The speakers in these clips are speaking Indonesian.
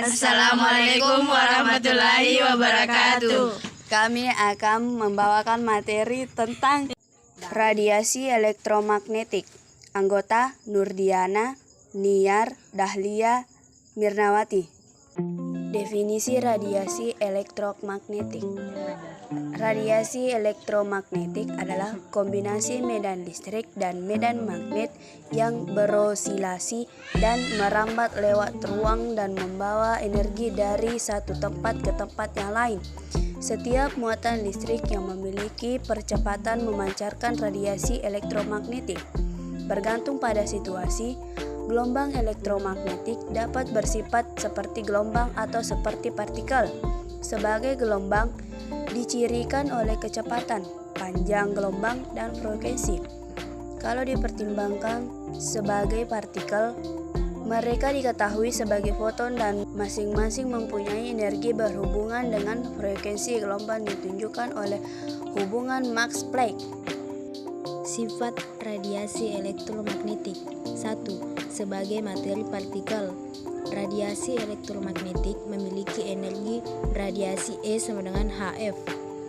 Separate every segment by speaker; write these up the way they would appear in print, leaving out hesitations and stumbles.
Speaker 1: Assalamualaikum warahmatullahi wabarakatuh.
Speaker 2: Kami akan membawakan materi tentang radiasi elektromagnetik. Anggota Nurdiana, Niar, Dahlia, Mirnawati. Definisi radiasi elektromagnetik. Radiasi elektromagnetik adalah kombinasi medan listrik dan medan magnet yang berosilasi dan merambat lewat ruang dan membawa energi dari satu tempat ke tempat yang lain. Setiap muatan listrik yang memiliki percepatan memancarkan radiasi elektromagnetik. Bergantung pada situasi, gelombang elektromagnetik dapat bersifat seperti gelombang atau seperti partikel. Sebagai gelombang, dicirikan oleh kecepatan, panjang gelombang, dan frekuensi. Kalau dipertimbangkan sebagai partikel, mereka diketahui sebagai foton dan masing-masing mempunyai energi berhubungan dengan frekuensi gelombang ditunjukkan oleh hubungan Max Planck.
Speaker 3: Sifat radiasi elektromagnetik. 1. Sebagai materi partikel, radiasi elektromagnetik memiliki energi radiasi E sama dengan Hf.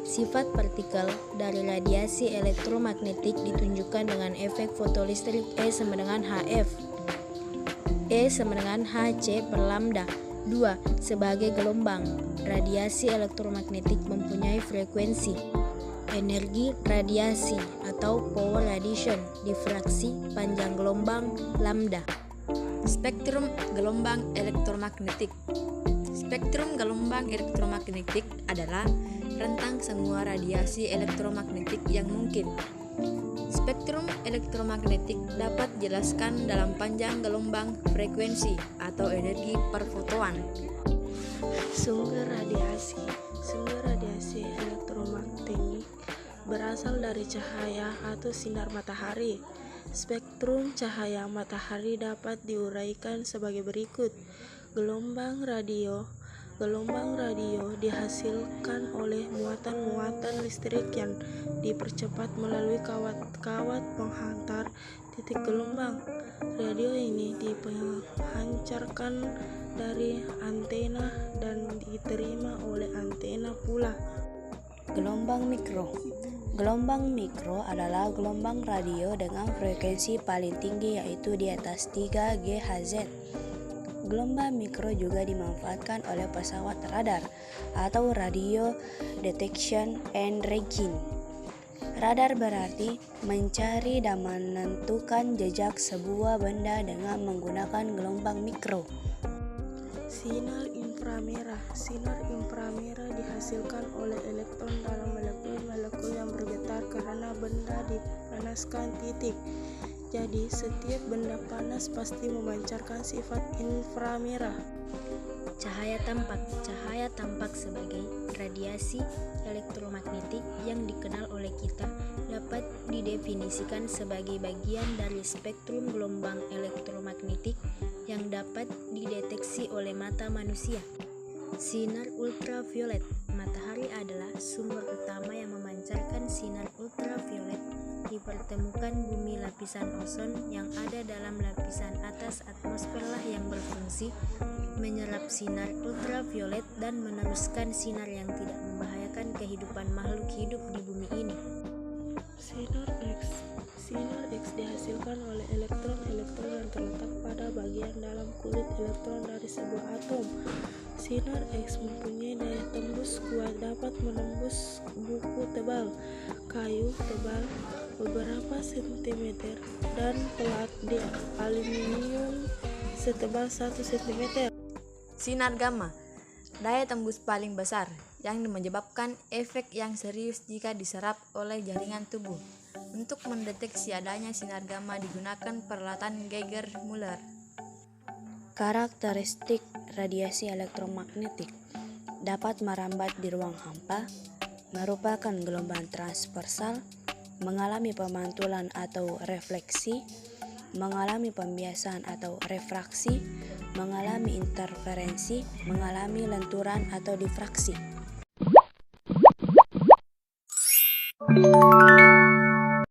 Speaker 3: Sifat partikel dari radiasi elektromagnetik ditunjukkan dengan efek fotolistrik E sama dengan Hf. E sama dengan Hc per lambda. 2. Sebagai gelombang, radiasi elektromagnetik mempunyai frekuensi, energi radiasi atau power radiation, difraksi, panjang gelombang, lambda.
Speaker 1: Spektrum gelombang elektromagnetik. Spektrum gelombang elektromagnetik adalah rentang semua radiasi elektromagnetik yang mungkin. Spektrum elektromagnetik dapat dijelaskan dalam panjang gelombang, frekuensi, atau energi per foton.
Speaker 4: Sumber radiasi elektromagnetik berasal dari cahaya atau sinar matahari. Spektrum cahaya matahari dapat diuraikan sebagai berikut. Gelombang radio dihasilkan oleh muatan-muatan listrik yang dipercepat melalui kawat-kawat penghantar titik gelombang. Radio ini dipancarkan dari antena dan diterima oleh antena pula.
Speaker 2: Gelombang mikro. Gelombang mikro adalah gelombang radio dengan frekuensi paling tinggi yaitu di atas 3 GHz. Gelombang mikro juga dimanfaatkan oleh pesawat radar atau radio detection and tracking. Radar berarti mencari dan menentukan jejak sebuah benda dengan menggunakan gelombang mikro.
Speaker 4: Sinar inframerah dihasilkan oleh elektron dalam molekul-molekul yang bergetar karena benda dipanaskan titik. Jadi setiap benda panas pasti memancarkan sifat inframerah.
Speaker 3: Cahaya tampak sebagai radiasi elektromagnetik yang dikenal oleh kita dapat didefinisikan sebagai bagian dari spektrum gelombang elektromagnetik yang dapat dideteksi oleh mata manusia. Sinar ultraviolet. Matahari adalah sumber utama yang memancarkan sinar ultraviolet. Dipertemukan bumi lapisan ozon yang ada dalam lapisan atas atmosfer lah yang berfungsi menyerap sinar ultraviolet dan meneruskan sinar yang tidak membahayakan kehidupan makhluk hidup di bumi ini.
Speaker 4: Sinar X dihasilkan oleh elektron yang terletak pada bagian dalam kulit elektron dari sebuah atom. Sinar X mempunyai daya tembus kuat, dapat menembus buku tebal, kayu tebal beberapa sentimeter, dan pelat di aluminium setebal 1 cm.
Speaker 1: Sinar gamma, daya tembus paling besar yang menyebabkan efek yang serius jika diserap oleh jaringan tubuh. Untuk mendeteksi adanya sinar gamma digunakan peralatan Geiger-Müller.
Speaker 2: Karakteristik radiasi elektromagnetik dapat merambat di ruang hampa, merupakan gelombang transversal, mengalami pemantulan atau refleksi, mengalami pembiasan atau refraksi, mengalami interferensi, mengalami lenturan atau difraksi.